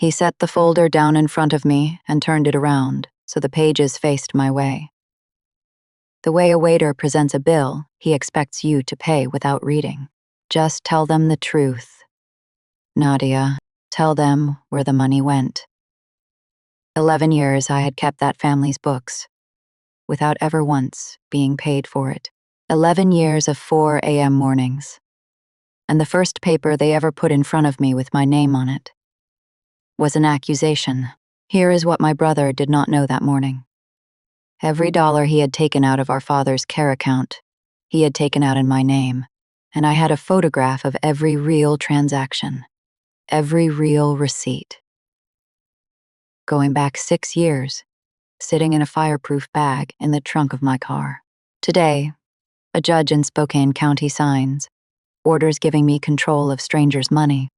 He set the folder down in front of me and turned it around so the pages faced my way. The way a waiter presents a bill, he expects you to pay without reading. Just tell them the truth. Nadia, tell them where the money went. 11 years I had kept that family's books, without ever once being paid for it. 11 years of 4 a.m. mornings. And the first paper they ever put in front of me with my name on it was an accusation. Here is what my brother did not know that morning. Every dollar he had taken out of our father's care account, he had taken out in my name, and I had a photograph of every real transaction, every real receipt. Going back 6 years, sitting in a fireproof bag in the trunk of my car. Today, a judge in Spokane County signs orders giving me control of strangers' money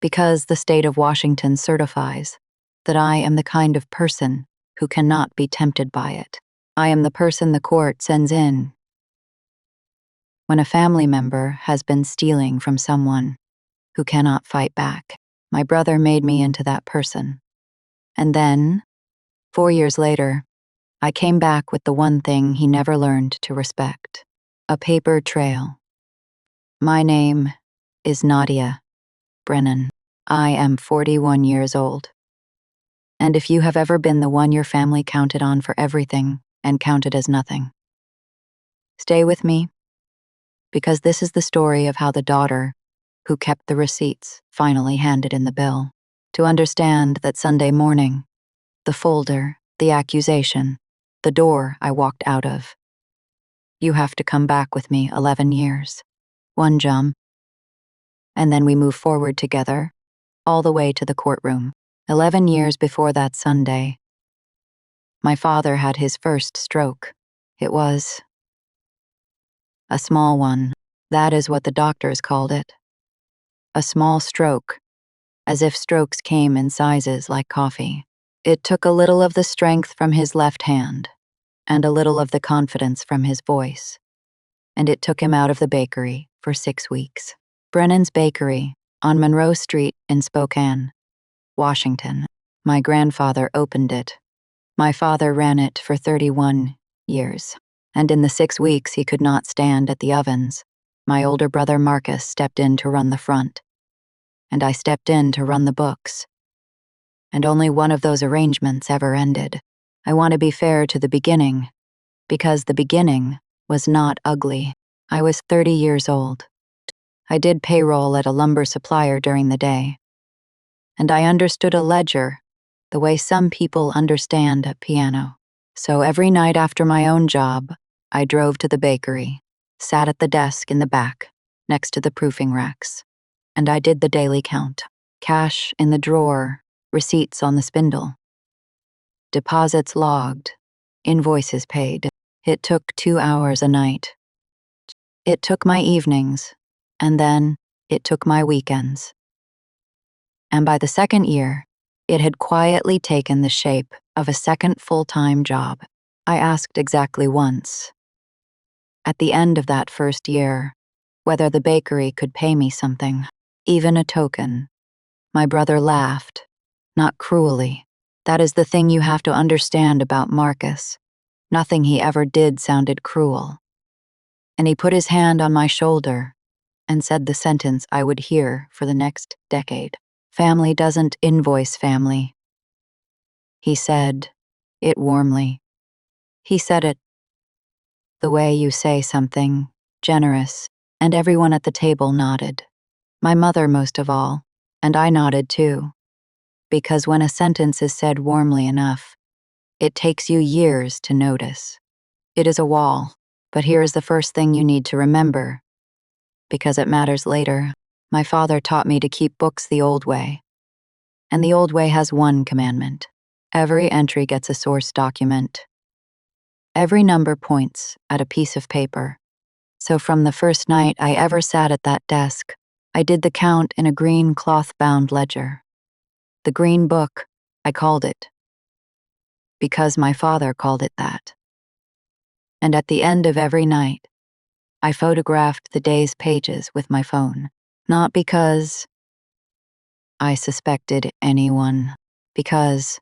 because the state of Washington certifies that I am the kind of person who cannot be tempted by it. I am the person the court sends in when a family member has been stealing from someone who cannot fight back. My brother made me into that person. And then, 4 years later, I came back with the one thing he never learned to respect: a paper trail. My name is Nadia Brennan. I am 41 years old. And if you have ever been the one your family counted on for everything and counted as nothing, stay with me, because this is the story of how the daughter who kept the receipts finally handed in the bill. To understand that Sunday morning, the folder, the accusation, the door I walked out of, you have to come back with me 11 years. One jump, and then we move forward together, all the way to the courtroom. 11 years before that Sunday, my father had his first stroke. It was a small one. That is what the doctors called it. A small stroke, as if strokes came in sizes like coffee. It took a little of the strength from his left hand, and a little of the confidence from his voice, and it took him out of the bakery for 6 weeks. Brennan's Bakery on Monroe Street in Spokane, Washington. My grandfather opened it. My father ran it for 31 years, and in the 6 weeks he could not stand at the ovens, my older brother Marcus stepped in to run the front, and I stepped in to run the books. And only one of those arrangements ever ended. I want to be fair to the beginning, because the beginning was not ugly. I was 30 years old. I did payroll at a lumber supplier during the day, and I understood a ledger the way some people understand a piano. So every night after my own job, I drove to the bakery, sat at the desk in the back, next to the proofing racks, and I did the daily count. Cash in the drawer, receipts on the spindle, deposits logged, invoices paid. It took 2 hours a night. It took my evenings, and then it took my weekends. And by the second year, it had quietly taken the shape of a second full-time job. I asked exactly once, at the end of that first year, whether the bakery could pay me something, even a token. My brother laughed, not cruelly. That is the thing you have to understand about Marcus. Nothing he ever did sounded cruel. And he put his hand on my shoulder and said the sentence I would hear for the next decade. Family doesn't invoice family. He said it warmly. He said it the way you say something, generous, and everyone at the table nodded. My mother most of all, and I nodded too. Because when a sentence is said warmly enough, it takes you years to notice. It is a wall, but here is the first thing you need to remember, because it matters later. My father taught me to keep books the old way. And the old way has one commandment. Every entry gets a source document. Every number points at a piece of paper. So from the first night I ever sat at that desk, I did the count in a green cloth-bound ledger. The green book, I called it, because my father called it that. And at the end of every night, I photographed the day's pages with my phone, not because I suspected anyone, because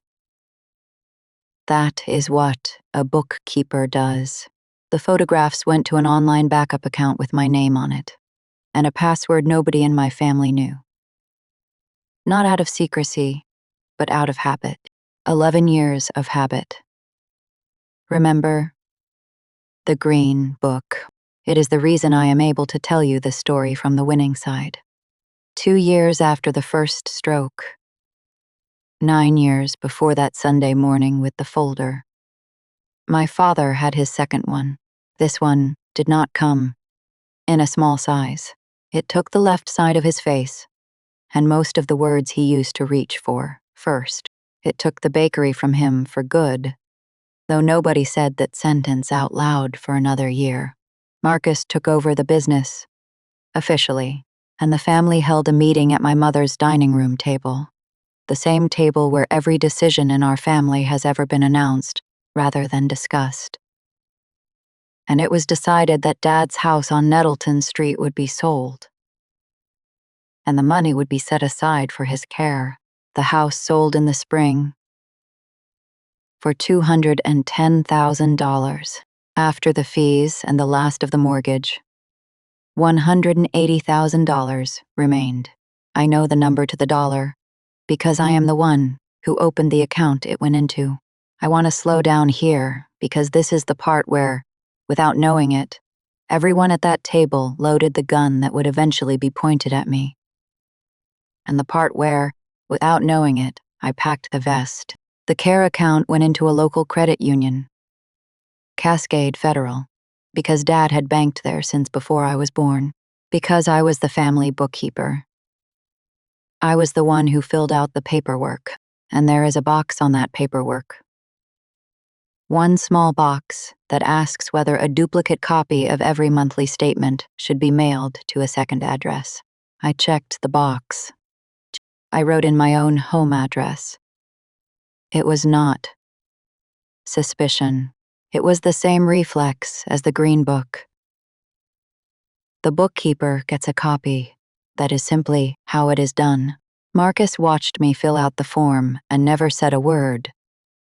that is what a bookkeeper does. The photographs went to an online backup account with my name on it, and a password nobody in my family knew. Not out of secrecy, but out of habit. 11 years of habit. Remember the green book. It is the reason I am able to tell you the story from the winning side. 2 years after the first stroke. 9 years before that Sunday morning with the folder. My father had his second one. This one did not come in a small size. It took the left side of his face, and most of the words he used to reach for first. It took the bakery from him for good, though nobody said that sentence out loud for another year. Marcus took over the business, officially, and the family held a meeting at my mother's dining room table, the same table where every decision in our family has ever been announced rather than discussed. And it was decided that Dad's house on Nettleton Street would be sold, and the money would be set aside for his care. The house sold in the spring for $210,000 after the fees and the last of the mortgage. $180,000 remained. I know the number to the dollar because I am the one who opened the account it went into. I want to slow down here because this is the part where, without knowing it, everyone at that table loaded the gun that would eventually be pointed at me. And the part where, without knowing it, I packed the vest. The care account went into a local credit union, Cascade Federal, because Dad had banked there since before I was born, because I was the family bookkeeper. I was the one who filled out the paperwork, and there is a box on that paperwork. One small box that asks whether a duplicate copy of every monthly statement should be mailed to a second address. I checked the box. I wrote in my own home address. It was not suspicion. It was the same reflex as the green book. The bookkeeper gets a copy. That is simply how it is done. Marcus watched me fill out the form and never said a word,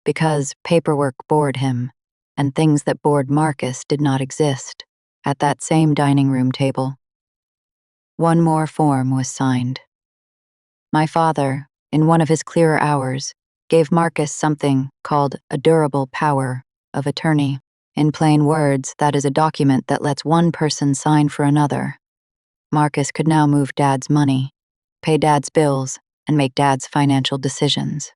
because paperwork bored him, and things that bored Marcus did not exist. At that same dining room table, one more form was signed. My father, in one of his clearer hours, gave Marcus something called a durable power of attorney. In plain words, that is a document that lets one person sign for another. Marcus could now move Dad's money, pay Dad's bills, and make Dad's financial decisions.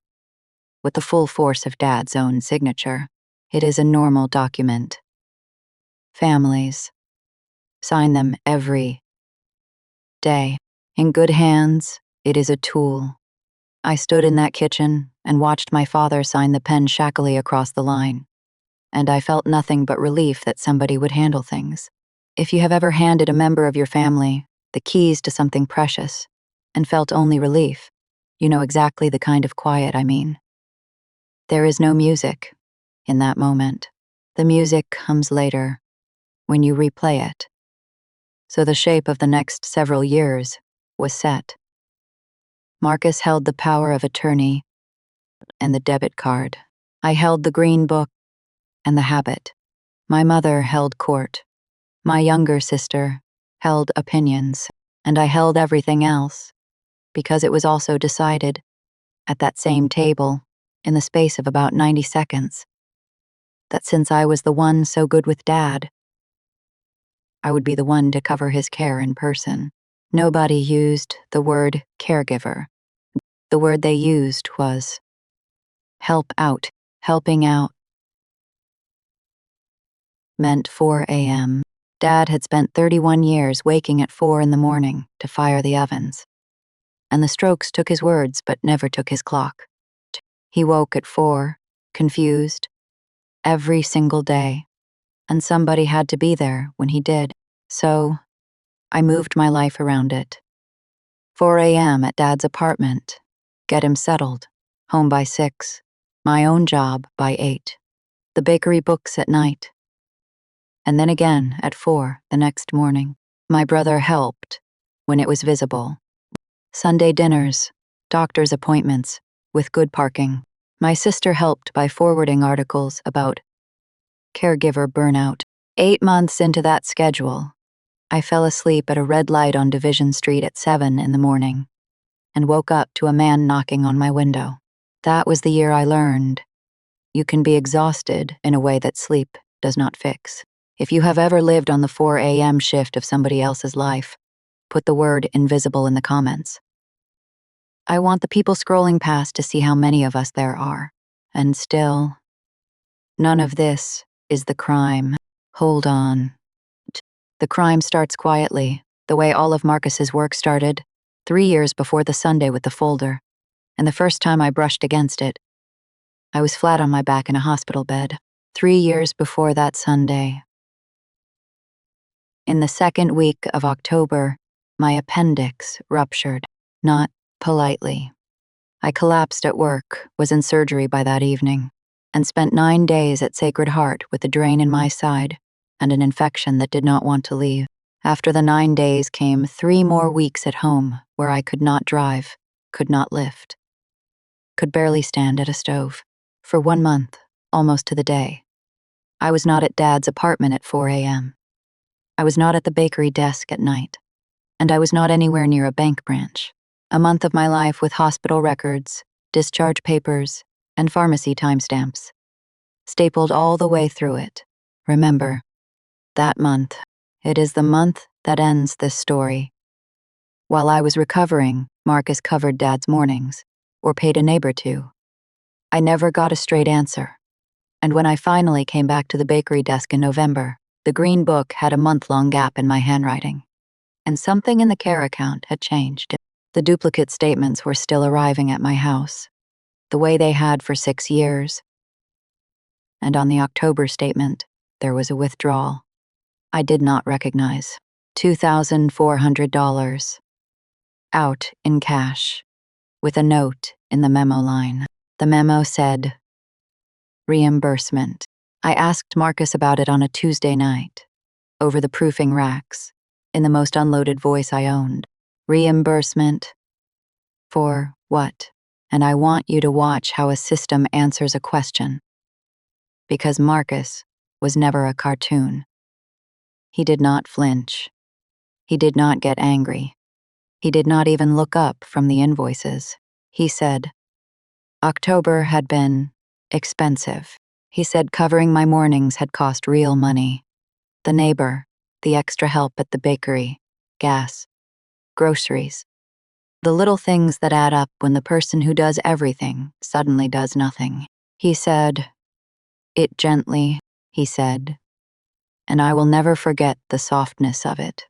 With the full force of Dad's own signature, it is a normal document. Families sign them every day. In good hands, it is a tool. I stood in that kitchen and watched my father sign the pen shackily across the line, and I felt nothing but relief that somebody would handle things. If you have ever handed a member of your family the keys to something precious and felt only relief, you know exactly the kind of quiet I mean. There is no music in that moment. The music comes later, when you replay it. So the shape of the next several years was set. Marcus held the power of attorney and the debit card. I held the green book and the habit. My mother held court. My younger sister held opinions, and I held everything else, because it was also decided, at that same table, in the space of about 90 seconds, that since I was the one so good with Dad, I would be the one to cover his care in person. Nobody used the word caregiver. The word they used was help out. Helping out meant 4 a.m. Dad had spent 31 years waking at 4 in the morning to fire the ovens. And the strokes took his words but never took his clock. He woke at 4, confused, every single day. And somebody had to be there when he did. So, I moved my life around it. 4 a.m. at Dad's apartment. Get him settled. Home by 6. My own job by 8. The bakery books at night. And then again at 4 the next morning. My brother helped when it was visible. Sunday dinners, doctor's appointments, with good parking. My sister helped by forwarding articles about caregiver burnout. 8 months into that schedule, I fell asleep at a red light on Division Street at 7 in the morning and woke up to a man knocking on my window. That was the year I learned you can be exhausted in a way that sleep does not fix. If you have ever lived on the 4 a.m. shift of somebody else's life, put the word invisible in the comments. I want the people scrolling past to see how many of us there are. And still, none of this is the crime. Hold on. The crime starts quietly, the way all of Marcus's work started, 3 years before the Sunday with the folder. And the first time I brushed against it, I was flat on my back in a hospital bed. 3 years before that Sunday. In the second week of October, my appendix ruptured, not politely. I collapsed at work, was in surgery by that evening, and spent 9 days at Sacred Heart with a drain in my side and an infection that did not want to leave. After the 9 days came 3 more weeks at home where I could not drive, could not lift, could barely stand at a stove. For 1 month, almost to the day, I was not at Dad's apartment at 4 a.m. I was not at the bakery desk at night, and I was not anywhere near a bank branch. A month of my life with hospital records, discharge papers, and pharmacy timestamps, stapled all the way through it. Remember, that month. It is the month that ends this story. While I was recovering, Marcus covered Dad's mornings, or paid a neighbor to. I never got a straight answer. And when I finally came back to the bakery desk in November, the green book had a month-long gap in my handwriting. And something in the care account had changed. The duplicate statements were still arriving at my house, the way they had for 6 years. And on the October statement, there was a withdrawal I did not recognize. $2,400. Out in cash, with a note in the memo line. The memo said, reimbursement. I asked Marcus about it on a Tuesday night, over the proofing racks, in the most unloaded voice I owned. Reimbursement? For what? And I want you to watch how a system answers a question. Because Marcus was never a cartoon. He did not flinch. He did not get angry. He did not even look up from the invoices. He said, October had been expensive. He said covering my mornings had cost real money. The neighbor, the extra help at the bakery, gas, groceries. The little things that add up when the person who does everything suddenly does nothing. He said, it gently, he said, and I will never forget the softness of it.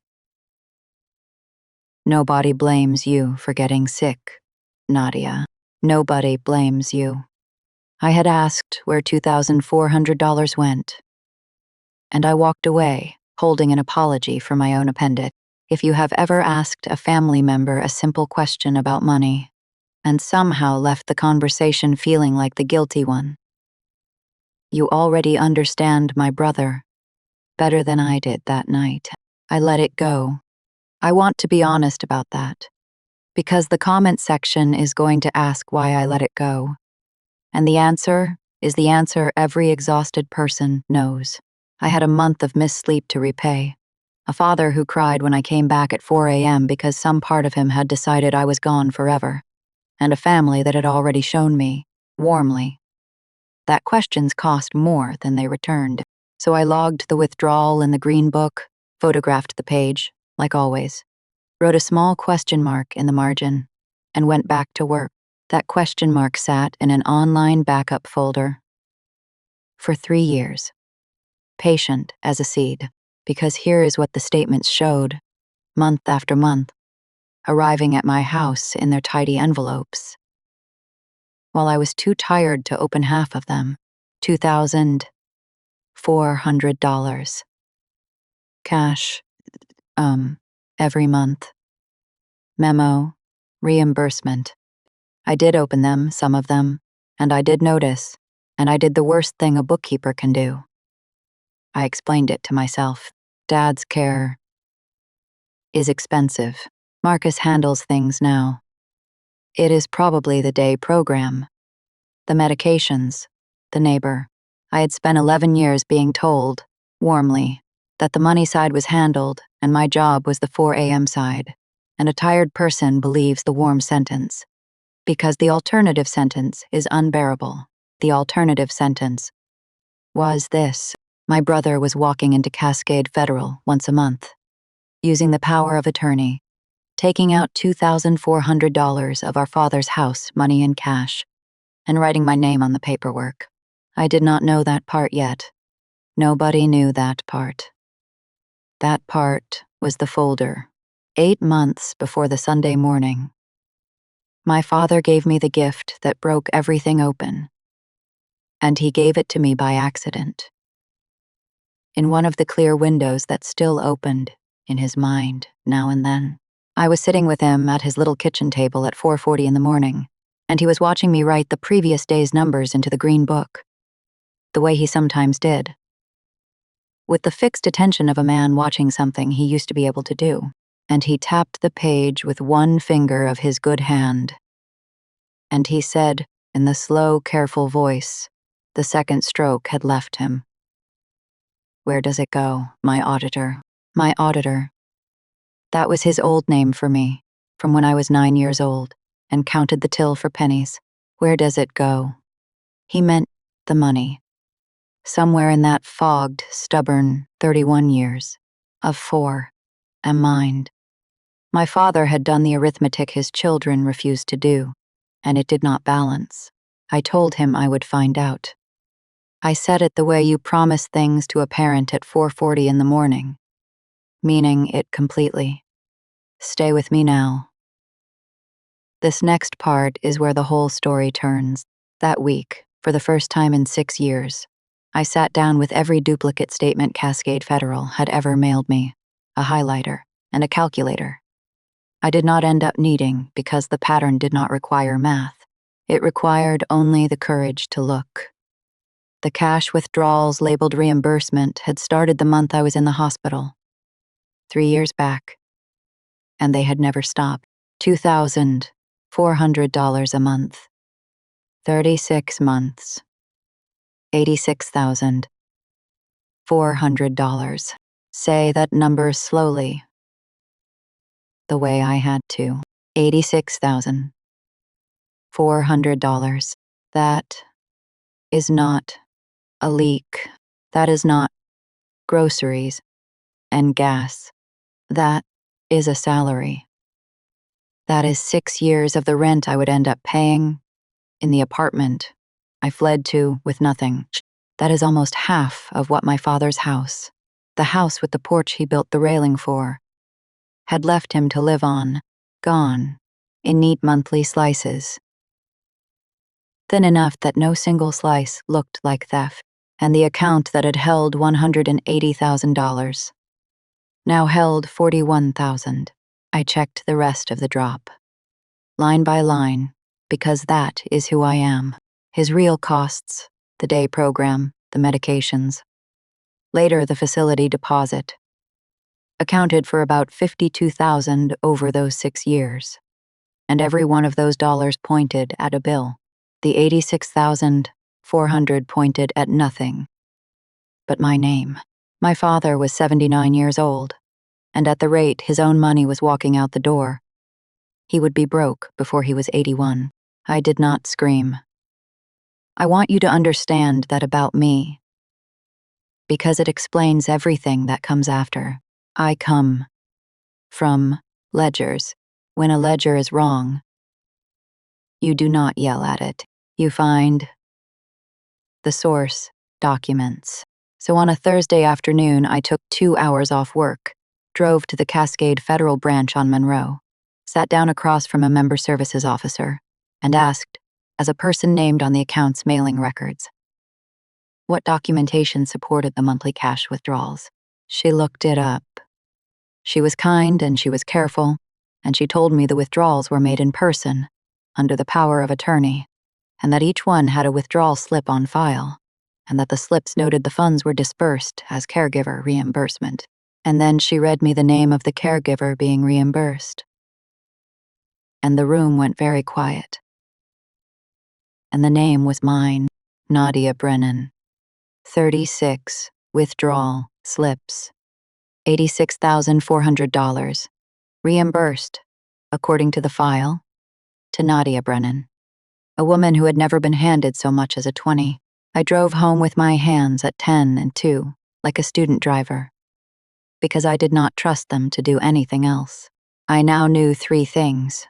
Nobody blames you for getting sick, Nadia. Nobody blames you. I had asked where $2,400 went, and I walked away, holding an apology for my own appendix. If you have ever asked a family member a simple question about money, and somehow left the conversation feeling like the guilty one, you already understand my brother better than I did that night. I let it go. I want to be honest about that, because the comment section is going to ask why I let it go. And the answer is the answer every exhausted person knows. I had a month of missed sleep to repay. A father who cried when I came back at 4 a.m. because some part of him had decided I was gone forever. And a family that had already shown me, warmly, that questions cost more than they returned. So I logged the withdrawal in the green book, photographed the page, like always, wrote a small question mark in the margin, and went back to work. That question mark sat in an online backup folder. For 3 years. Patient as a seed, because here is what the statements showed, month after month, arriving at my house in their tidy envelopes. While I was too tired to open half of them, $2,400. Cash, every month. Memo, reimbursement. I did open them, some of them, and I did notice, and I did the worst thing a bookkeeper can do. I explained it to myself. Dad's care is expensive. Marcus handles things now. It is probably the day program, the medications, the neighbor. I had spent 11 years being told, warmly, that the money side was handled and my job was the 4 a.m. side, and a tired person believes the warm sentence. Because the alternative sentence is unbearable. The alternative sentence was this: my brother was walking into Cascade Federal once a month, using the power of attorney, taking out $2,400 of our father's house money in cash, and writing my name on the paperwork. I did not know that part yet. Nobody knew that part. That part was the folder. 8 months before the Sunday morning, my father gave me the gift that broke everything open, and he gave it to me by accident. In one of the clear windows that still opened in his mind now and then. I was sitting with him at his little kitchen table at 4:40 in the morning, and he was watching me write the previous day's numbers into the green book, the way he sometimes did, with the fixed attention of a man watching something he used to be able to do. And he tapped the page with one finger of his good hand. And he said, in the slow, careful voice, the second stroke had left him. "Where does it go, my auditor? My auditor." That was his old name for me, from when I was 9 years old, and counted the till for pennies. Where does it go? He meant the money. Somewhere in that fogged, stubborn 31 years, of 4, and mind. My father had done the arithmetic his children refused to do, and it did not balance. I told him I would find out. I said it the way you promise things to a parent at 4:40 in the morning, meaning it completely. Stay with me now. This next part is where the whole story turns. That week, for the first time in 6 years, I sat down with every duplicate statement Cascade Federal had ever mailed me, a highlighter, and a calculator. I did not end up needing because the pattern did not require math. It required only the courage to look. The cash withdrawals labeled reimbursement had started the month I was in the hospital, 3 years back, and they had never stopped. $2,400 a month. 36 months. $86,400. Say that number slowly, the way I had to. $86,400. That is not a leak. That is not groceries and gas. That is a salary. That is 6 years of the rent I would end up paying in the apartment I fled to with nothing. That is almost half of what my father's house, the house with the porch he built the railing for, had left him to live on, gone, in neat monthly slices. Thin enough that no single slice looked like theft, and the account that had held $180,000 now held $41,000. I checked the rest of the drop, line by line, because that is who I am. His real costs, the day program, the medications, later the facility deposit, accounted for about $52,000 over those 6 years. And every one of those dollars pointed at a bill. The $86,400 pointed at nothing but my name. My father was 79 years old, and at the rate his own money was walking out the door, he would be broke before he was 81. I did not scream. I want you to understand that about me, because it explains everything that comes after. I come from ledgers. When a ledger is wrong, you do not yell at it. You find the source documents. So on a Thursday afternoon, I took 2 hours off work, drove to the Cascade Federal Branch on Monroe, sat down across from a member services officer, and asked, as a person named on the account's mailing records, what documentation supported the monthly cash withdrawals. She looked it up. She was kind and she was careful, and she told me the withdrawals were made in person, under the power of attorney, and that each one had a withdrawal slip on file, and that the slips noted the funds were dispersed as caregiver reimbursement. And then she read me the name of the caregiver being reimbursed. and the room went very quiet. And the name was mine, Nadia Brennan. 36, withdrawal, slips. $86,400. Reimbursed, according to the file, to Nadia Brennan. A woman who had never been handed so much as a 20. I drove home with my hands at 10 and 2, like a student driver, because I did not trust them to do anything else. I now knew 3 things,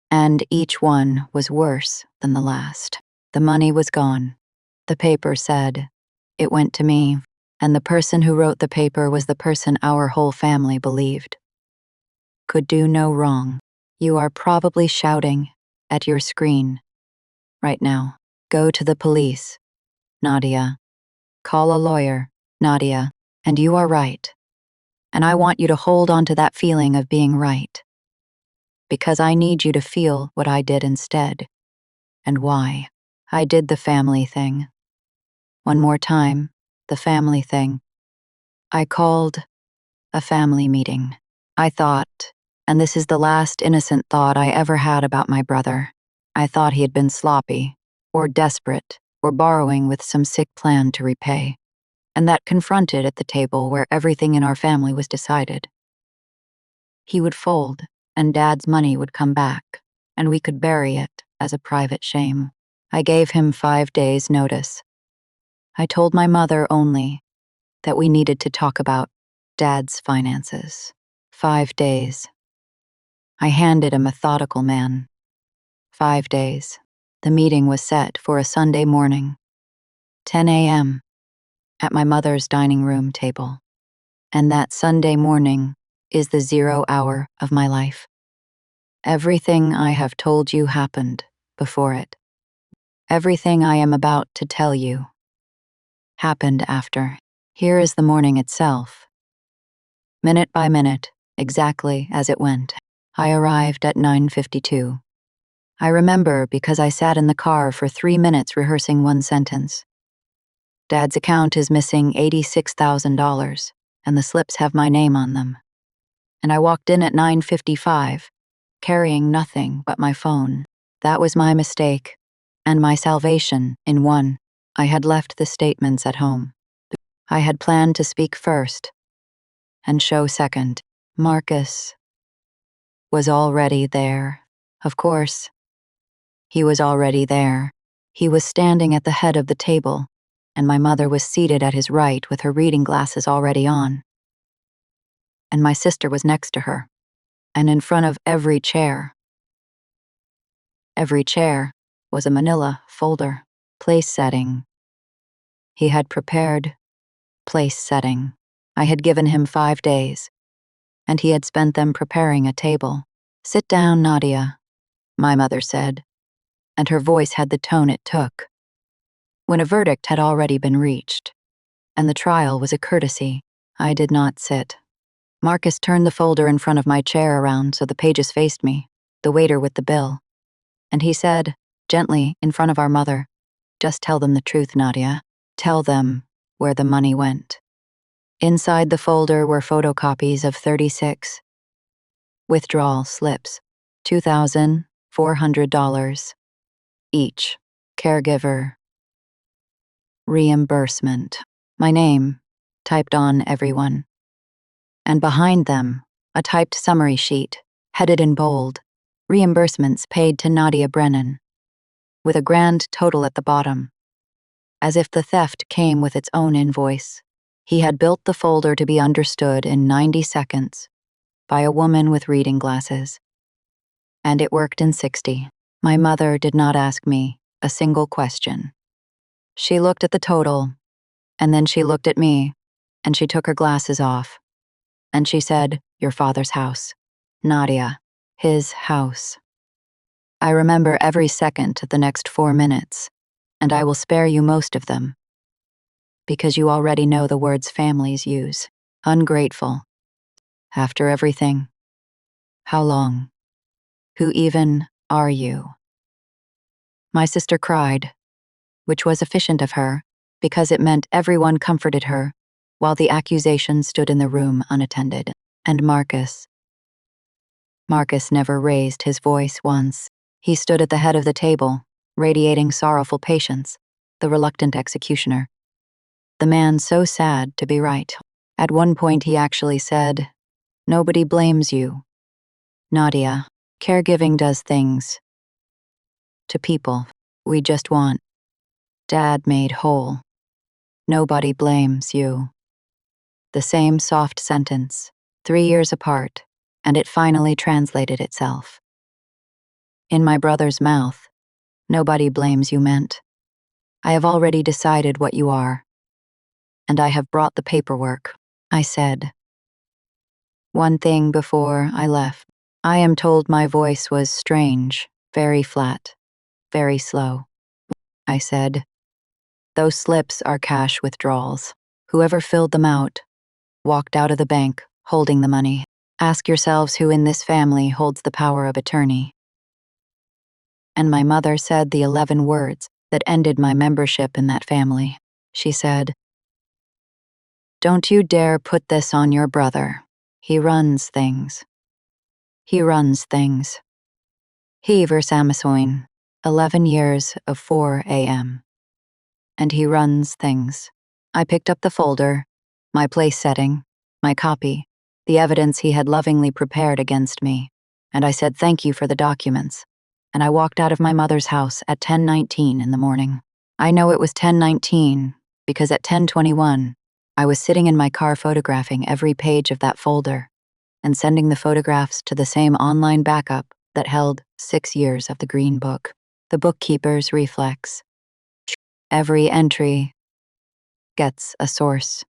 and each one was worse than the last. The money was gone. The paper said, it went to me, and the person who wrote the paper was the person our whole family believed could do no wrong. You are probably shouting at your screen right now. Go to the police, Nadia. Call a lawyer, Nadia. And you are right. And I want you to hold on to that feeling of being right. Because I need you to feel what I did instead. And why. I did the family thing. One more time, the family thing. I called a family meeting. I thought, and this is the last innocent thought I ever had about my brother, I thought he had been sloppy, or desperate, or borrowing with some sick plan to repay, and that confronted at the table where everything in our family was decided. He would fold, and Dad's money would come back, and we could bury it as a private shame. I gave him 5 days' notice. I told my mother only that we needed to talk about Dad's finances. 5 days. I handed a methodical man. 5 days. The meeting was set for a Sunday morning, 10 a.m., at my mother's dining room table. And that Sunday morning is the 0 hour of my life. Everything I have told you happened before it. Everything I am about to tell you happened after. Here is the morning itself. Minute by minute, exactly as it went. I arrived at 9:52. I remember because I sat in the car for 3 minutes rehearsing one sentence. Dad's account is missing $86,000, and the slips have my name on them. And I walked in at 9:55, carrying nothing but my phone. That was my mistake, and my salvation in one. I had left the statements at home. I had planned to speak first and show second. Marcus was already there. Of course, he was already there. He was standing at the head of the table, and my mother was seated at his right with her reading glasses already on. And my sister was next to her, and in front of every chair was a manila folder. Place setting. He had prepared place setting. I had given him 5 days, and he had spent them preparing a table. Sit down, Nadia, my mother said, and her voice had the tone it took when a verdict had already been reached, and the trial was a courtesy. I did not sit. Marcus turned the folder in front of my chair around so the pages faced me, the waiter with the bill, and he said, gently, in front of our mother, just tell them the truth, Nadia. Tell them where the money went. Inside the folder were photocopies of 36 withdrawal slips, $2,400 each. Caregiver reimbursement. My name, typed on everyone. And behind them, a typed summary sheet, headed in bold, reimbursements paid to Nadia Brennan, with a grand total at the bottom. As if the theft came with its own invoice, he had built the folder to be understood in 90 seconds by a woman with reading glasses. And it worked in 60. My mother did not ask me a single question. She looked at the total, and then she looked at me, and she took her glasses off, and she said, your father's house. Nadia, his house. I remember every second of the next 4 minutes, and I will spare you most of them, because you already know the words families use. Ungrateful. After everything. How long? Who even are you? My sister cried, which was efficient of her, because it meant everyone comforted her, while the accusation stood in the room unattended. And Marcus Marcus never raised his voice once. He stood at the head of the table, radiating sorrowful patience, the reluctant executioner. The man so sad to be right. At one point he actually said, "Nobody blames you. Nadia, caregiving does things to people. We just want Dad made whole. Nobody blames you." The same soft sentence, 3 years apart, and it finally translated itself. In my brother's mouth, "Nobody blames you" meant, "I have already decided what you are, and I have brought the paperwork," I said. One thing before I left. I am told my voice was strange, very flat, very slow. I said, "Those slips are cash withdrawals. Whoever filled them out walked out of the bank holding the money. Ask yourselves who in this family holds the power of attorney." And my mother said the 11 words that ended my membership in that family. She said, "Don't you dare put this on your brother. He runs things. He runs things." He Versamasoin, 11 years of 4 a.m. And he runs things. I picked up the folder, my place setting, my copy, the evidence he had lovingly prepared against me, and I said thank you for the documents, and I walked out of my mother's house at 10:19 in the morning. I know it was 10:19 because at 10:21, I was sitting in my car photographing every page of that folder and sending the photographs to the same online backup that held 6 years of the Green Book, the bookkeeper's reflex. Every entry gets a source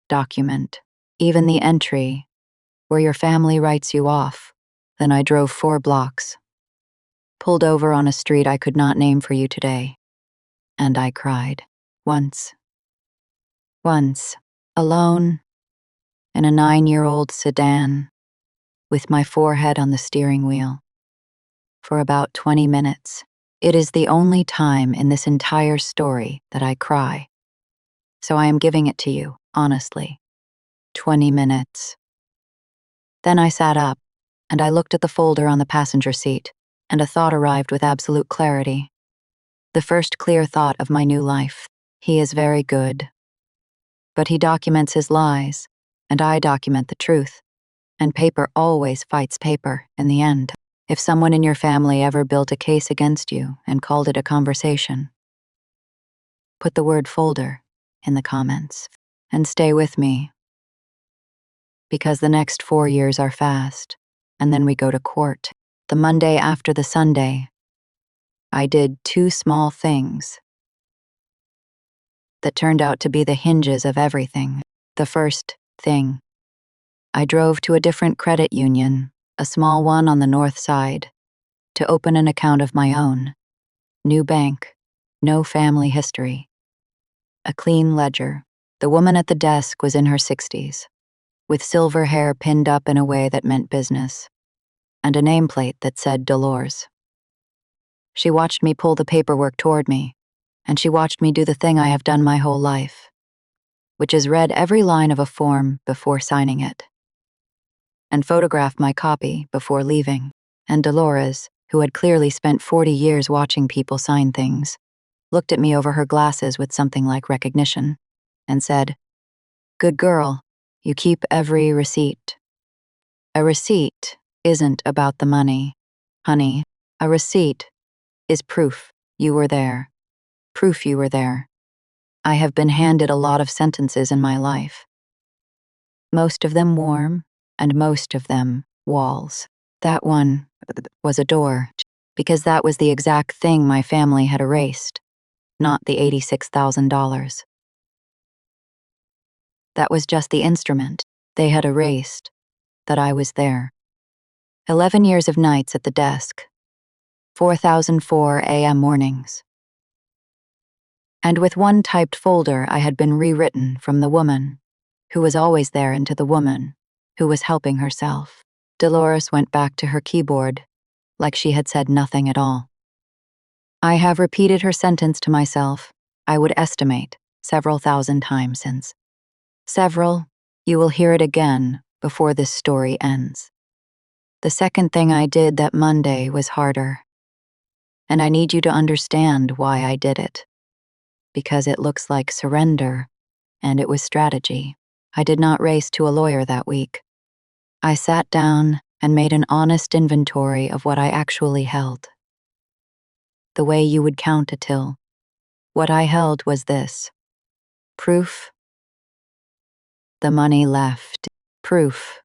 document, even the entry where your family writes you off. Then I drove 4 blocks, pulled over on a street I could not name for you today, and I cried. Once, alone, in a 9-year-old sedan, with my forehead on the steering wheel, for about 20 minutes. It is the only time in this entire story that I cry. So I am giving it to you, honestly. 20 minutes. Then I sat up, and I looked at the folder on the passenger seat, and a thought arrived with absolute clarity. The first clear thought of my new life. He is very good. But he documents his lies, and I document the truth. And paper always fights paper in the end. If someone in your family ever built a case against you and called it a conversation, put the word folder in the comments and stay with me. Because the next 4 years are fast, and then we go to court. The Monday after the Sunday, I did 2 small things that turned out to be the hinges of everything. The first thing, I drove to a different credit union, a small one on the north side, to open an account of my own. New bank, no family history. A clean ledger. The woman at the desk was in her 60s, with silver hair pinned up in a way that meant business, and a nameplate that said Dolores. She watched me pull the paperwork toward me, and she watched me do the thing I have done my whole life, which is read every line of a form before signing it, and photograph my copy before leaving. And Dolores, who had clearly spent 40 years watching people sign things, looked at me over her glasses with something like recognition, and said, "Good girl, you keep every receipt." A receipt isn't about the money, honey. A receipt is proof you were there. Proof you were there. I have been handed a lot of sentences in my life. Most of them warm, and most of them walls. That one was a door, because that was the exact thing my family had erased, not the $86,000. That was just the instrument they had erased, that I was there. 11 years of nights at the desk, 4004 a.m. mornings. And with one typed folder I had been rewritten from the woman, who was always there, into the woman, who was helping herself. Dolores went back to her keyboard, like she had said nothing at all. I have repeated her sentence to myself, I would estimate, several thousand times since. Several, you will hear it again before this story ends. The second thing I did that Monday was harder. And I need you to understand why I did it. Because it looks like surrender, and it was strategy. I did not race to a lawyer that week. I sat down and made an honest inventory of what I actually held. The way you would count a till. What I held was this. Proof. The money left. Proof.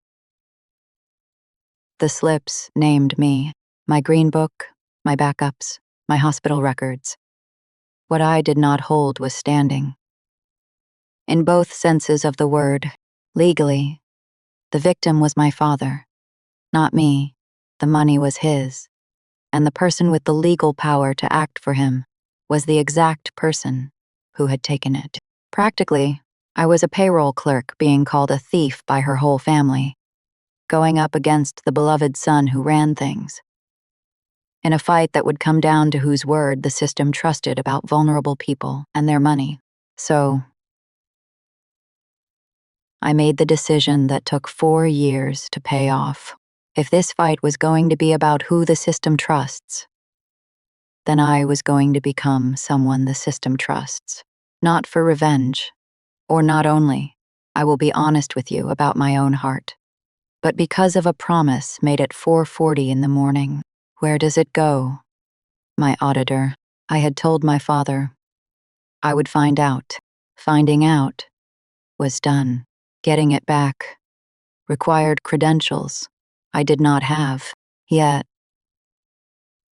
The slips named me, my green book, my backups, my hospital records. What I did not hold was standing. In both senses of the word, legally, the victim was my father, not me. The money was his, and the person with the legal power to act for him was the exact person who had taken it. Practically, I was a payroll clerk being called a thief by her whole family, going up against the beloved son who ran things. In a fight that would come down to whose word the system trusted about vulnerable people and their money. So, I made the decision that took 4 years to pay off. If this fight was going to be about who the system trusts, then I was going to become someone the system trusts. Not for revenge, or not only, I will be honest with you about my own heart, but because of a promise made at 4:40 in the morning. Where does it go? My auditor. I had told my father I would find out. Finding out was done. Getting it back required credentials I did not have yet.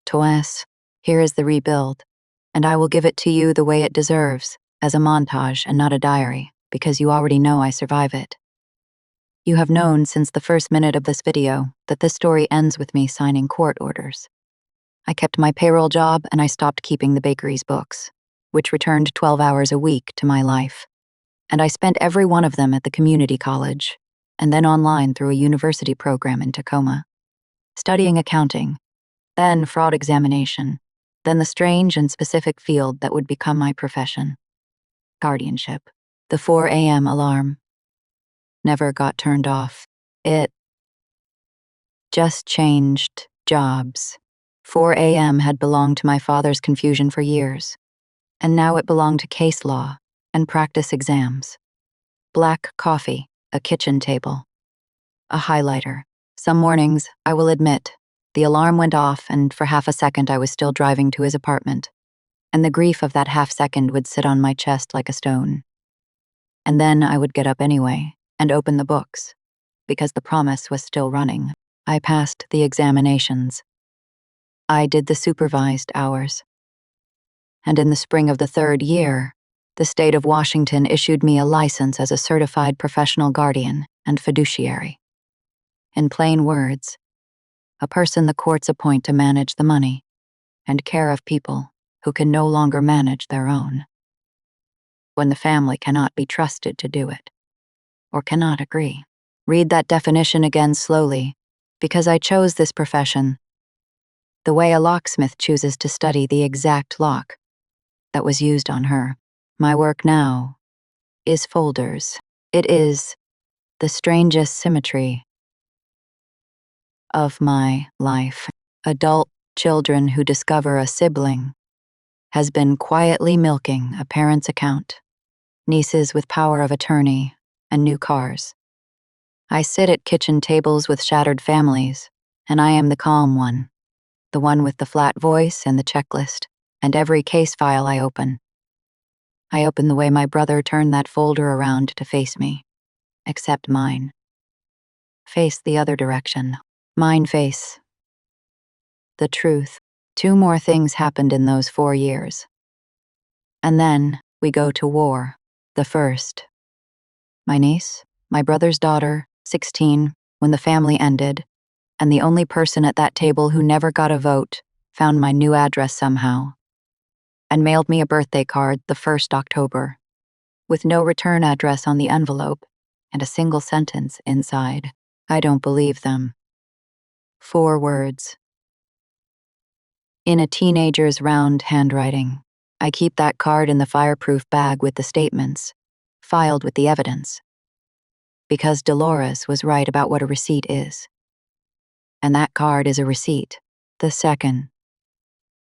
Toes, here is the rebuild, and I will give it to you the way it deserves, as a montage and not a diary, because you already know I survive it. You have known since the first minute of this video that this story ends with me signing court orders. I kept my payroll job and I stopped keeping the bakery's books, which returned 12 hours a week to my life. And I spent every one of them at the community college, and then online through a university program in Tacoma, studying accounting, then fraud examination, then the strange and specific field that would become my profession. Guardianship. The 4 a.m. alarm never got turned off. It just changed jobs. 4 a.m. had belonged to my father's confusion for years, and now it belonged to case law and practice exams. Black coffee, a kitchen table, a highlighter. Some mornings, I will admit, the alarm went off and for half a second I was still driving to his apartment, and the grief of that half second would sit on my chest like a stone. And then I would get up anyway and open the books, because the promise was still running. I passed the examinations. I did the supervised hours. And in the spring of the 3rd year, the state of Washington issued me a license as a certified professional guardian and fiduciary. In plain words, a person the courts appoint to manage the money and care of people who can no longer manage their own, when the family cannot be trusted to do it, or cannot agree. Read that definition again slowly, because I chose this profession the way a locksmith chooses to study the exact lock that was used on her. My work now is folders. It is the strangest symmetry of my life. Adult children who discover a sibling has been quietly milking a parent's account, nieces with power of attorney and new cars. I sit at kitchen tables with shattered families, and I am the calm one, the one with the flat voice and the checklist, and every case file I open the way my brother turned that folder around to face me, except mine. Face the other direction. Mine face the truth. 2 more things happened in those 4 years. And then we go to war. The first. My niece, my brother's daughter, 16, when the family ended, and the only person at that table who never got a vote, found my new address somehow, and mailed me a birthday card the 1st October, with no return address on the envelope and a single sentence inside. I don't believe them. 4 words. In a teenager's round handwriting. I keep that card in the fireproof bag with the statements, filed with the evidence. Because Dolores was right about what a receipt is. and that card is a receipt. The second,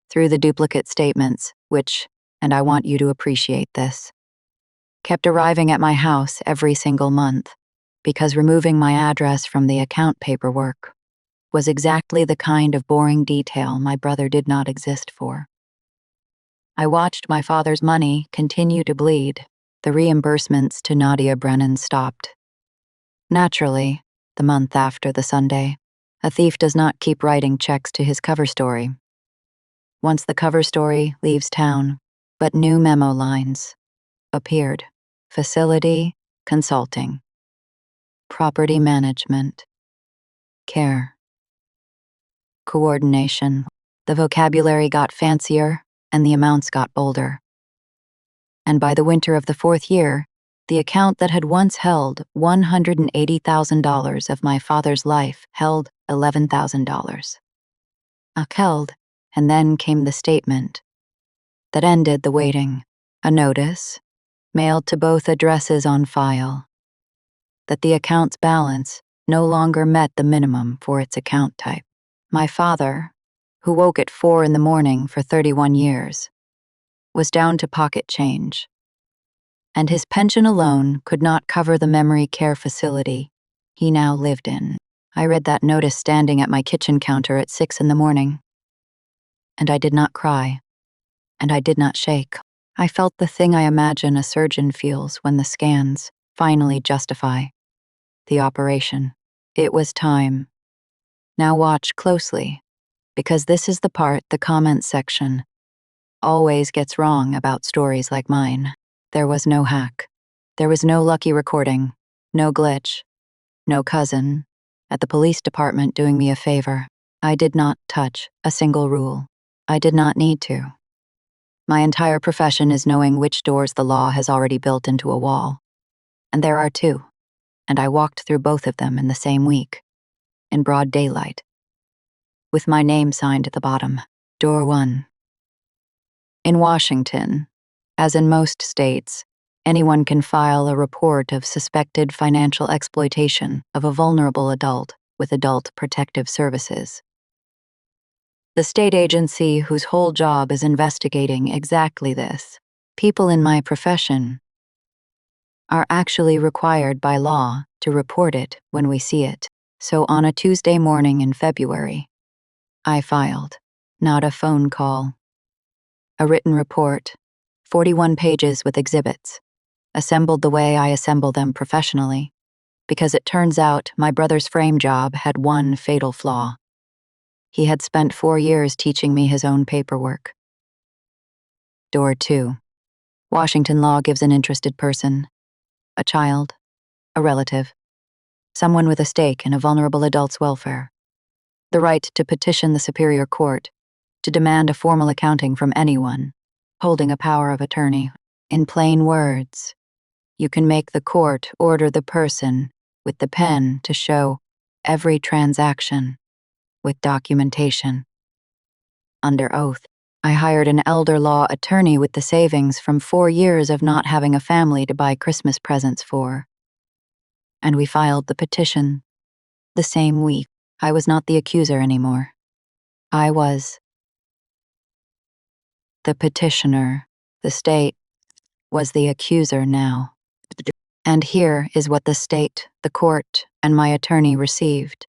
through the duplicate statements, which, and I want you to appreciate this, kept arriving at my house every single month, because removing my address from the account paperwork was exactly the kind of boring detail my brother did not exist for. I watched my father's money continue to bleed. The reimbursements to Nadia Brennan stopped. Naturally, the month after the Sunday, a thief does not keep writing checks to his cover story. Once the cover story leaves town, but new memo lines appeared. Facility, consulting, property management, care, coordination. The vocabulary got fancier and the amounts got bolder. And by the winter of the fourth year, the account that had once held $180,000 of my father's life held $11,000. Held, and then came the statement that ended the waiting, a notice, mailed to both addresses on file, that the account's balance no longer met the minimum for its account type. My father, who woke at 4 a.m. for 31 years, was down to pocket change, and his pension alone could not cover the memory care facility he now lived in. I read that notice standing at my kitchen counter at 6 a.m, and I did not cry, and I did not shake. I felt the thing I imagine a surgeon feels when the scans finally justify the operation. It was time. Now watch closely, because this is the part the comment section always gets wrong about stories like mine. There was no hack. There was no lucky recording, no glitch, no cousin at the police department doing me a favor. I did not touch a single rule. I did not need to. My entire profession is knowing which doors the law has already built into a wall. And there are two, and I walked through both of them in the same week, in broad daylight, with my name signed at the bottom, Door 1. In Washington, as in most states, anyone can file a report of suspected financial exploitation of a vulnerable adult with Adult Protective Services. The state agency whose whole job is investigating exactly this. People in my profession are actually required by law to report it when we see it. So on a Tuesday morning in February, I filed, not a phone call, a written report, 41 pages with exhibits, assembled the way I assemble them professionally, because it turns out my brother's frame job had one fatal flaw. He had spent 4 years teaching me his own paperwork. Door 2. Washington law gives an interested person, a child, a relative, someone with a stake in a vulnerable adult's welfare, the right to petition the Superior Court to demand a formal accounting from anyone holding a power of attorney. In plain words, you can make the court order the person with the pen to show every transaction with documentation. Under oath, I hired an elder law attorney with the savings from 4 years of not having a family to buy Christmas presents for. And we filed the petition the same week. I was not the accuser anymore. I was the petitioner. The state was the accuser now. And here is what the state, the court, and my attorney received.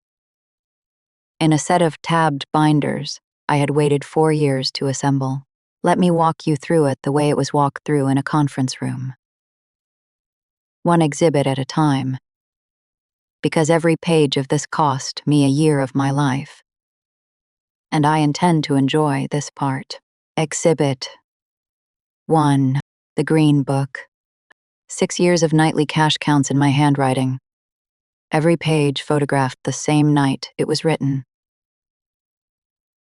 In a set of tabbed binders I had waited 4 years to assemble. Let me walk you through it the way it was walked through in a conference room. One exhibit at a time, because every page of this cost me a year of my life. And I intend to enjoy this part. Exhibit 1. The Green Book. 6 years of nightly cash counts in my handwriting. Every page photographed the same night it was written.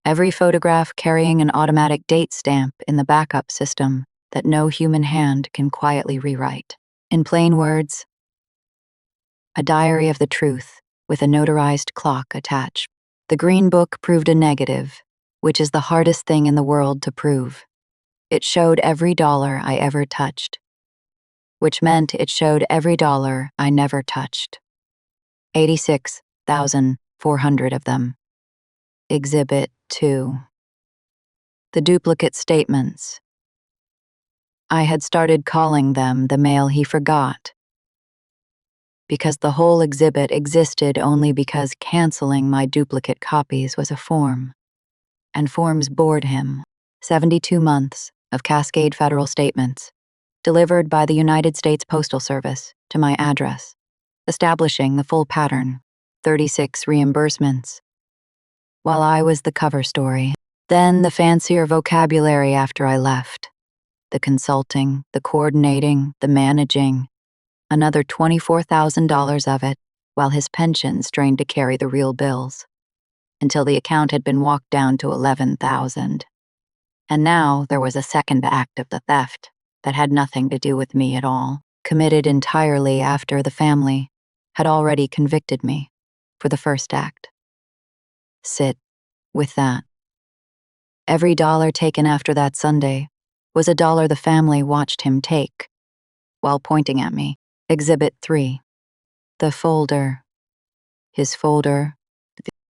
Every photograph carrying an automatic date stamp in the backup system that no human hand can quietly rewrite. In plain words, a diary of the truth with a notarized clock attached. The Green Book proved a negative, which is the hardest thing in the world to prove. It showed every dollar I ever touched, which meant it showed every dollar I never touched. 86,400 of them. Exhibit 2. The duplicate statements. I had started calling them the mail he forgot, because the whole exhibit existed only because canceling my duplicate copies was a form, and forms bored him. 72 months of Cascade federal statements, delivered by the United States Postal Service to my address, establishing the full pattern, 36 reimbursements. While I was the cover story, then the fancier vocabulary after I left. The consulting, the coordinating, the managing, another $24,000 of it, while his pension strained to carry the real bills, until the account had been walked down to $11,000. And now there was a second act of the theft that had nothing to do with me at all, committed entirely after the family had already convicted me for the first act. Sit with that. Every dollar taken after that Sunday was a dollar the family watched him take, while pointing at me. Exhibit 3. The folder. His folder.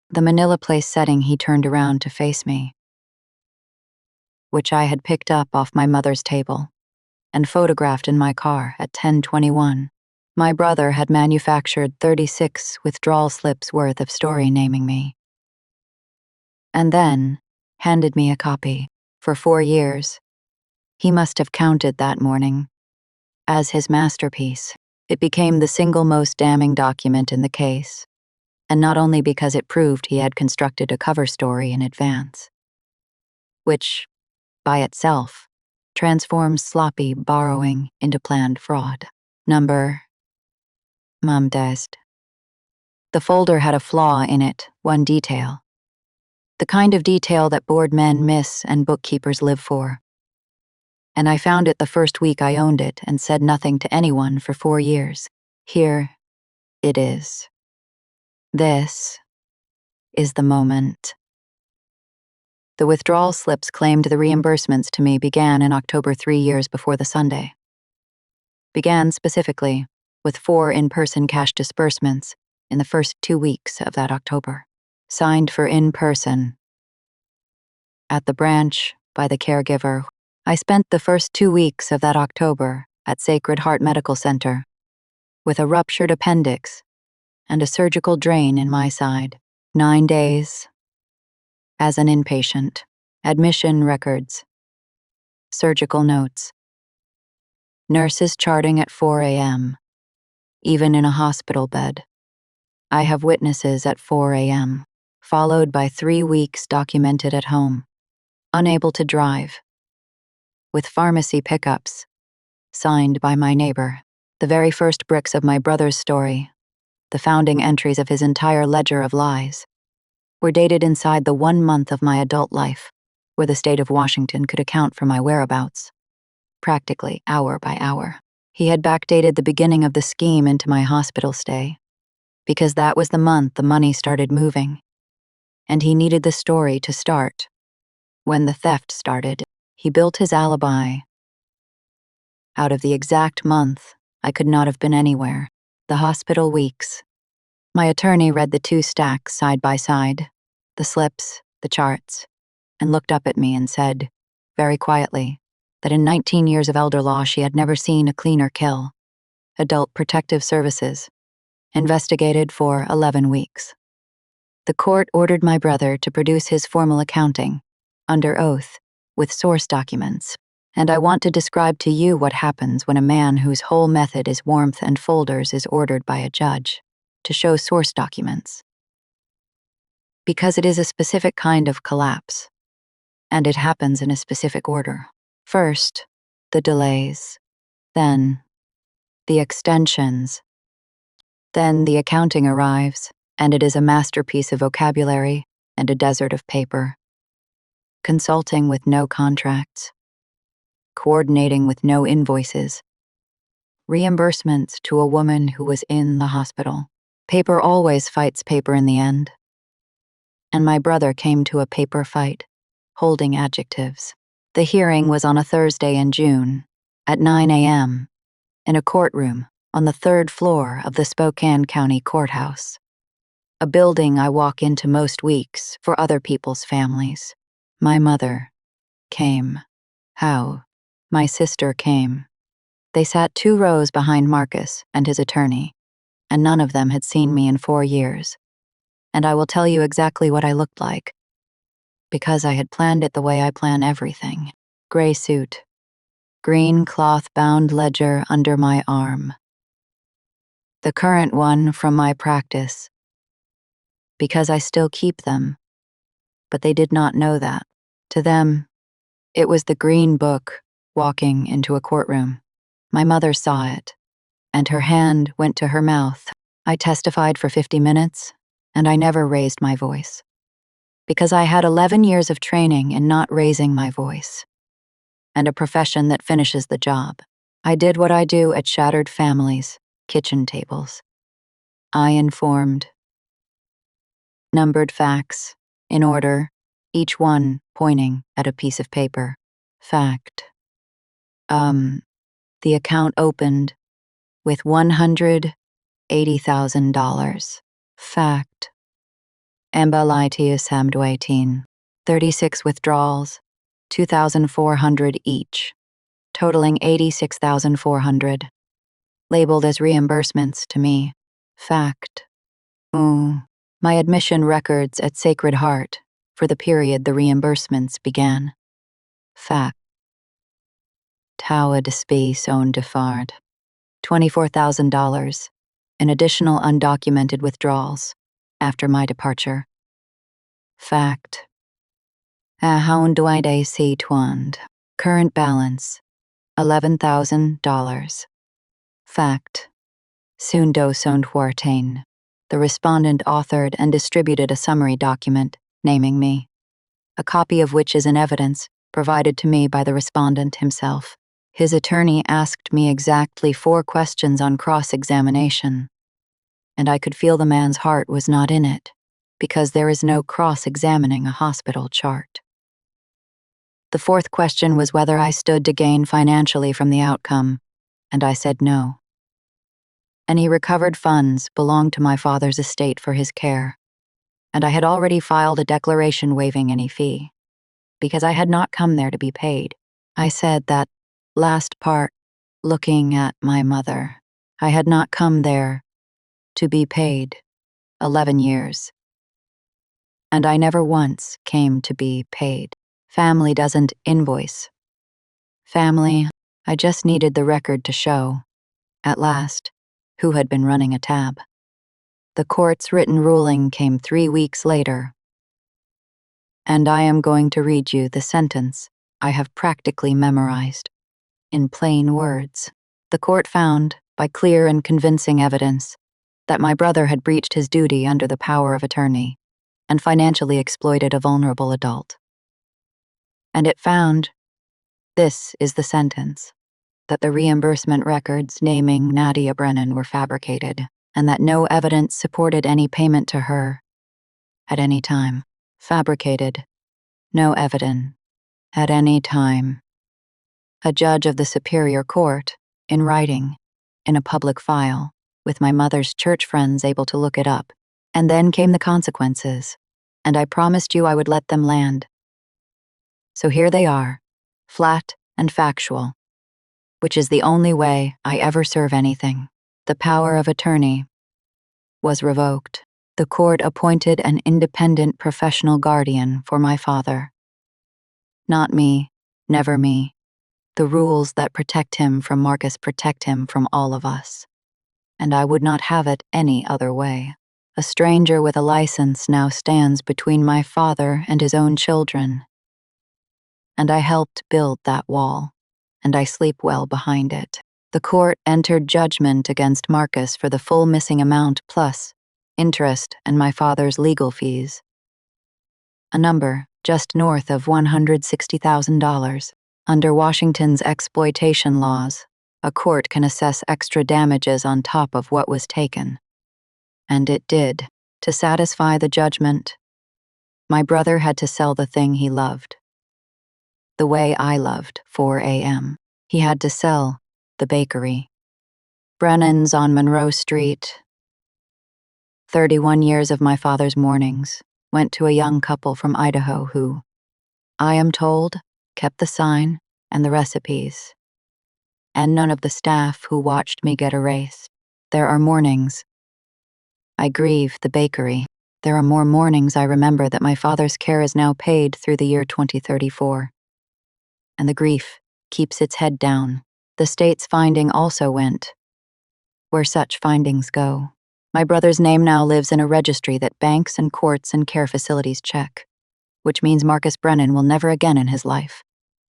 The manila place setting he turned around to face me, which I had picked up off my mother's table and photographed in my car at 10:21. My brother had manufactured 36 withdrawal slips worth of story naming me, and then handed me a copy. For 4 years, he must have counted that morning as his masterpiece. It became the single most damning document in the case, and not only because it proved he had constructed a cover story in advance, which, by itself, transforms sloppy borrowing into planned fraud. Number Mamdest. The folder had a flaw in it, one detail. The kind of detail that bored men miss and bookkeepers live for. And I found it the first week I owned it and said nothing to anyone for 4 years. Here it is. This is the moment. The withdrawal slips claimed the reimbursements to me began in October 3 years before the Sunday. Began specifically with 4 in-person cash disbursements in the first 2 weeks of that October. Signed for in-person. At the branch, by the caregiver, I spent the first 2 weeks of that October at Sacred Heart Medical Center, with a ruptured appendix and a surgical drain in my side. 9 days as an inpatient. Admission records. Surgical notes. Nurses charting at 4 a.m., even in a hospital bed. I have witnesses at 4 a.m., followed by 3 weeks documented at home. Unable to drive. With pharmacy pickups, signed by my neighbor. The very first bricks of my brother's story, the founding entries of his entire ledger of lies, were dated inside the 1 month of my adult life, where the state of Washington could account for my whereabouts, practically hour by hour. He had backdated the beginning of the scheme into my hospital stay, because that was the month the money started moving, and he needed the story to start. When the theft started, he built his alibi out of the exact month I could not have been anywhere, the hospital weeks. My attorney read the 2 stacks side by side, the slips, the charts, and looked up at me and said, very quietly, that in 19 years of elder law she had never seen a cleaner kill. Adult Protective Services. Investigated for 11 weeks. The court ordered my brother to produce his formal accounting, under oath, with source documents, and I want to describe to you what happens when a man whose whole method is warmth and folders is ordered by a judge to show source documents. Because it is a specific kind of collapse, and it happens in a specific order. First, the delays, then the extensions, then the accounting arrives, and it is a masterpiece of vocabulary and a desert of paper. Consulting with no contracts, coordinating with no invoices, reimbursements to a woman who was in the hospital. Paper always fights paper in the end. And my brother came to a paper fight, holding adjectives. The hearing was on a Thursday in June, at 9 a.m., in a courtroom on the 3rd floor of the Spokane County Courthouse. A building I walk into most weeks for other people's families. My mother came. How? My sister came. They sat 2 rows behind Marcus and his attorney, and none of them had seen me in 4 years. And I will tell you exactly what I looked like, because I had planned it the way I plan everything. Gray suit, green cloth-bound ledger under my arm. The current one from my practice, because I still keep them, but they did not know that. To them, it was the green book walking into a courtroom. My mother saw it, and her hand went to her mouth. I testified for 50 minutes, and I never raised my voice, because I had 11 years of training in not raising my voice, and a profession that finishes the job. I did what I do at shattered families' kitchen tables. I informed. Numbered facts, in order, each one pointing at a piece of paper. Fact. The account opened with $180,000. Fact. Embalitius Hamdwaitin. 36 withdrawals, 2,400 each, totaling 86,400. Labeled as reimbursements to me. Fact. My admission records at Sacred Heart for the period the reimbursements began. Fact. Taua de Spies own defard. $24,000 in additional undocumented withdrawals after my departure. Fact. Ahound duide si twand. Current balance, $11,000. Fact. Sundo sond huartain. The respondent authored and distributed a summary document naming me, a copy of which is in evidence provided to me by the respondent himself. His attorney asked me exactly 4 questions on cross-examination, and I could feel the man's heart was not in it, because there is no cross-examining a hospital chart. The 4th question was whether I stood to gain financially from the outcome, and I said no. Any recovered funds belonged to my father's estate for his care, and I had already filed a declaration waiving any fee, because I had not come there to be paid. I said that last part, looking at my mother. I had not come there to be paid. 11 years. And I never once came to be paid. Family doesn't invoice. Family, I just needed the record to show, at last, who had been running a tab. The court's written ruling came 3 weeks later. And I am going to read you the sentence I have practically memorized. In plain words, the court found, by clear and convincing evidence, that my brother had breached his duty under the power of attorney and financially exploited a vulnerable adult. And it found, this is the sentence, that the reimbursement records naming Nadia Brennan were fabricated, and that no evidence supported any payment to her at any time. Fabricated. No evidence. At any time. A judge of the Superior Court, in writing, in a public file, with my mother's church friends able to look it up. And then came the consequences, and I promised you I would let them land. So here they are, flat and factual, which is the only way I ever serve anything. The power of attorney was revoked. The court appointed an independent professional guardian for my father. Not me, never me. The rules that protect him from Marcus protect him from all of us. And I would not have it any other way. A stranger with a license now stands between my father and his own children. And I helped build that wall, and I sleep well behind it. The court entered judgment against Marcus for the full missing amount plus interest and my father's legal fees. A number just north of $160,000. Under Washington's exploitation laws, a court can assess extra damages on top of what was taken. And it did. To satisfy the judgment, my brother had to sell the thing he loved. The way I loved 4 a.m. He had to sell the bakery. Brennan's on Monroe Street. 31 years of my father's mornings went to a young couple from Idaho who, I am told, kept the sign and the recipes, and none of the staff who watched me get erased. There are mornings I grieve the bakery. There are more mornings I remember that my father's care is now paid through the year 2034. And the grief keeps its head down. The state's finding also went where such findings go. My brother's name now lives in a registry that banks and courts and care facilities check, which means Marcus Brennan will never again in his life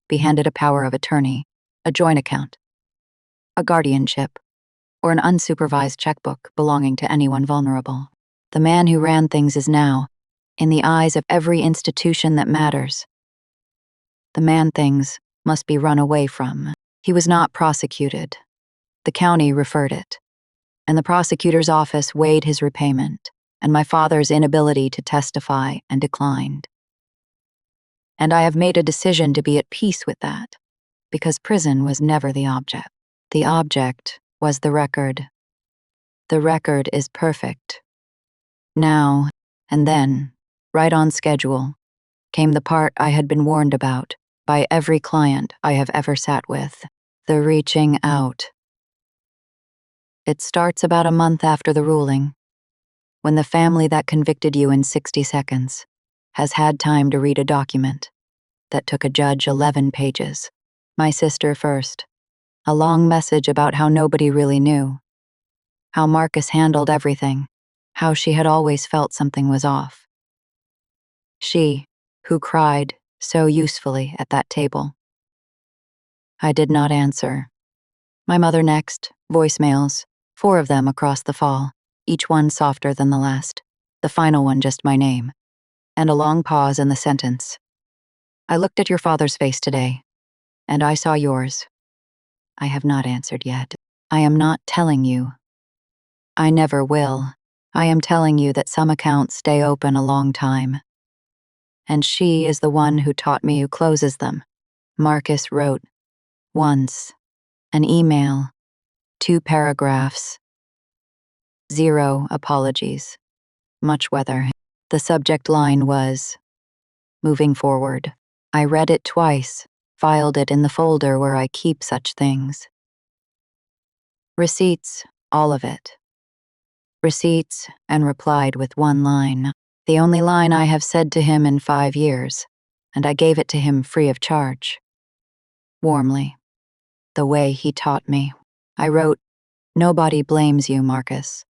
be handed a power of attorney, a joint account, a guardianship, or an unsupervised checkbook belonging to anyone vulnerable. The man who ran things is now, in the eyes of every institution that matters, the man things must be run away from. He was not prosecuted. The county referred it, and the prosecutor's office weighed his repayment and my father's inability to testify and declined. And I have made a decision to be at peace with that, because prison was never the object. The object was the record. The record is perfect. Now, and then, right on schedule, came the part I had been warned about by every client I have ever sat with, the reaching out. It starts about a month after the ruling, when the family that convicted you in 60 seconds has had time to read a document that took a judge 11 pages. My sister first. A long message about how nobody really knew, how Marcus handled everything, how she had always felt something was off. She, who cried so usefully at that table. I did not answer. My mother next, voicemails, 4 of them across the fall, each one softer than the last, the final one just my name, and a long pause in the sentence. I looked at your father's face today, and I saw yours. I have not answered yet. I am not telling you. I never will. I am telling you that some accounts stay open a long time. And she is the one who taught me who closes them. Marcus wrote, once, an email, 2 paragraphs, 0 apologies, much weather. The subject line was, moving forward. I read it twice, filed it in the folder where I keep such things. Receipts, all of it. Receipts, and replied with 1 line, the only line I have said to him in 5 years, and I gave it to him free of charge. Warmly. The way he taught me. I wrote, nobody blames you, Marcus.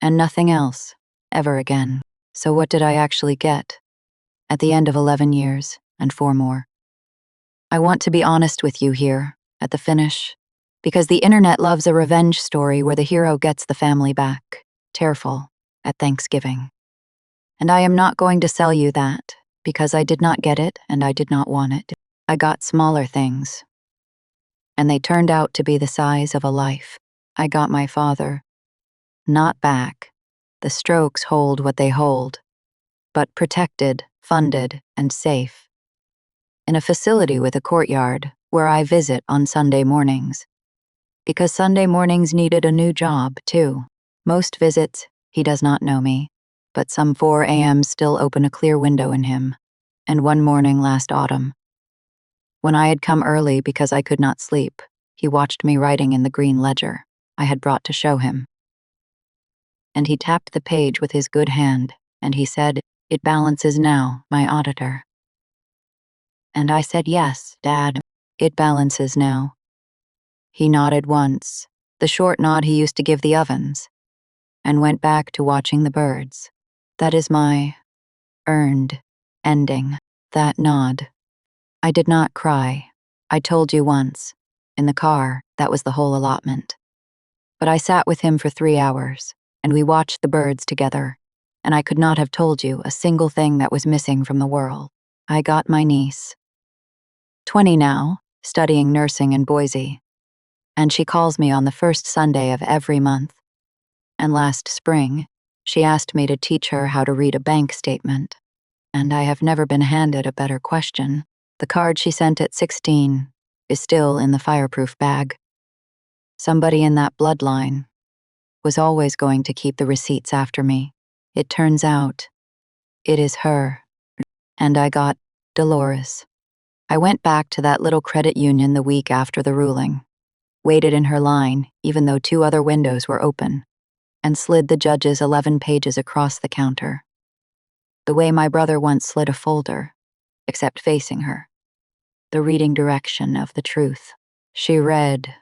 And nothing else, ever again. So what did I actually get? At the end of 11 years, and 4 more. I want to be honest with you here, at the finish, because the internet loves a revenge story where the hero gets the family back, tearful, at Thanksgiving. And I am not going to sell you that, because I did not get it and I did not want it. I got smaller things. And they turned out to be the size of a life. I got my father. Not back. The strokes hold what they hold. But protected, funded, and safe. In a facility with a courtyard where I visit on Sunday mornings. Because Sunday mornings needed a new job, too. Most visits, he does not know me, but some 4 a.m. still open a clear window in him. And one morning last autumn, when I had come early because I could not sleep, he watched me writing in the green ledger I had brought to show him. And he tapped the page with his good hand, and he said, "It balances now, my auditor." And I said, "Yes, Dad, it balances now." He nodded once, the short nod he used to give the ovens, and went back to watching the birds. That is my earned ending, that nod. I did not cry. I told you once. In the car, that was the whole allotment. But I sat with him for 3 hours, and we watched the birds together, and I could not have told you a single thing that was missing from the world. I got my niece. 20 now, studying nursing in Boise. And she calls me on the first Sunday of every month. And last spring, she asked me to teach her how to read a bank statement. And I have never been handed a better question. The card she sent at 16 is still in the fireproof bag. Somebody in that bloodline, was always going to keep the receipts after me. It turns out, it is her. And I got Dolores. I went back to that little credit union the week after the ruling, waited in her line, even though 2 other windows were open, and slid the judge's 11 pages across the counter. The way my brother once slid a folder, except facing her. The reading direction of the truth. She read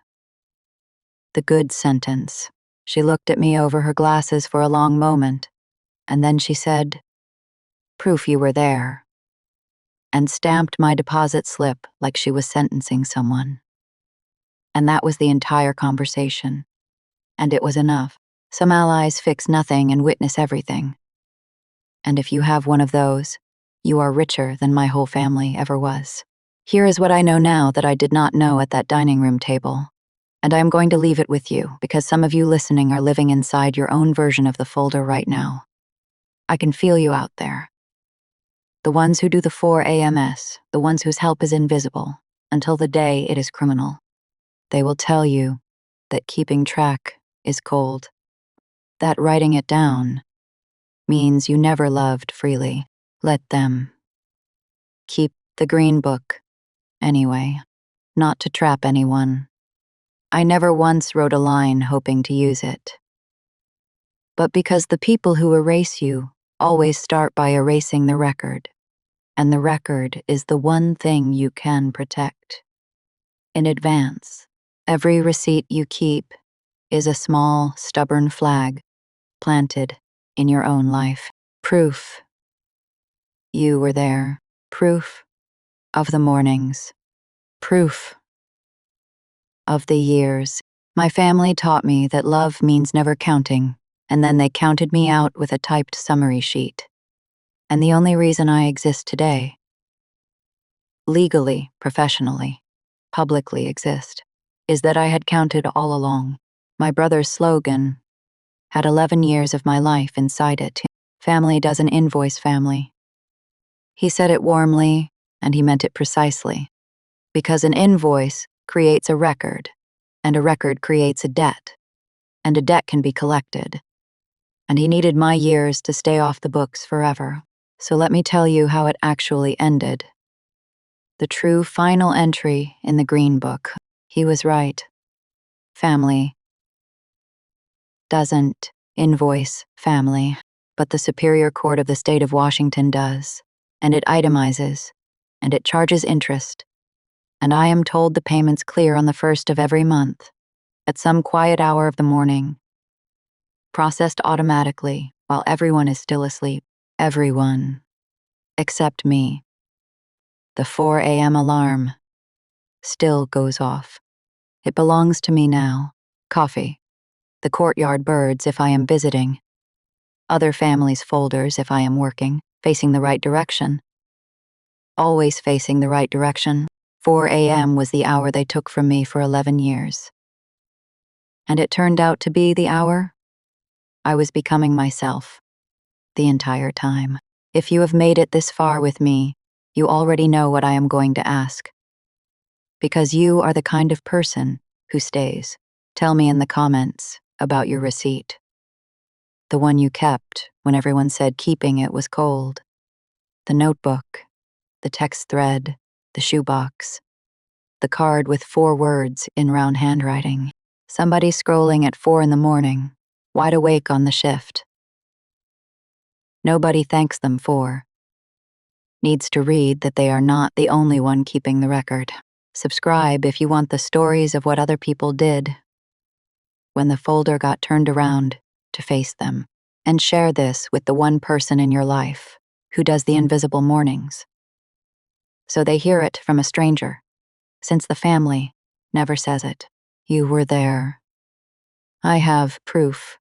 the good sentence. She looked at me over her glasses for a long moment, and then she said, "Proof you were there," and stamped my deposit slip like she was sentencing someone. And that was the entire conversation. And it was enough. Some allies fix nothing and witness everything. And if you have one of those, you are richer than my whole family ever was. Here is what I know now that I did not know at that dining room table. And I am going to leave it with you because some of you listening are living inside your own version of the folder right now. I can feel you out there. The ones who do the 4 AMS, the ones whose help is invisible, until the day it is criminal. They will tell you that keeping track is cold. That writing it down means you never loved freely. Let them. Keep the green book, anyway, not to trap anyone. I never once wrote a line hoping to use it. But because the people who erase you always start by erasing the record, and the record is the one thing you can protect. In advance, every receipt you keep is a small, stubborn flag planted in your own life. Proof you were there. Proof of the mornings. Proof of the years. My family taught me that love means never counting, and then they counted me out with a typed summary sheet. And the only reason I exist today, legally, professionally, publicly exist, is that I had counted all along. My brother's slogan had 11 years of my life inside it. Family doesn't invoice family. He said it warmly, and he meant it precisely, because an invoice creates a record, and a record creates a debt, and a debt can be collected. And he needed my years to stay off the books forever. So let me tell you how it actually ended. The true final entry in the Green Book. He was right. Family doesn't invoice family, but the Superior Court of the State of Washington does, and it itemizes, and it charges interest, and I am told the payments clear on the 1st of every month, at some quiet hour of the morning, processed automatically while everyone is still asleep. Everyone, except me. The 4 a.m. alarm still goes off. It belongs to me now. Coffee. The courtyard birds if I am visiting. Other families' folders if I am working, facing the right direction. Always facing the right direction. 4 a.m. was the hour they took from me for 11 years. And it turned out to be the hour I was becoming myself the entire time. If you have made it this far with me, you already know what I am going to ask. Because you are the kind of person who stays. Tell me in the comments about your receipt. The one you kept when everyone said keeping it was cold. The notebook, the text thread, the shoebox, the card with 4 words in round handwriting. Somebody scrolling at 4 in the morning, wide awake on the shift. Nobody thanks them for. Needs to read that they are not the only one keeping the record. Subscribe if you want the stories of what other people did when the folder got turned around to face them. And share this with the one person in your life who does the invisible mornings, so they hear it from a stranger, since the family never says it. You were there. I have proof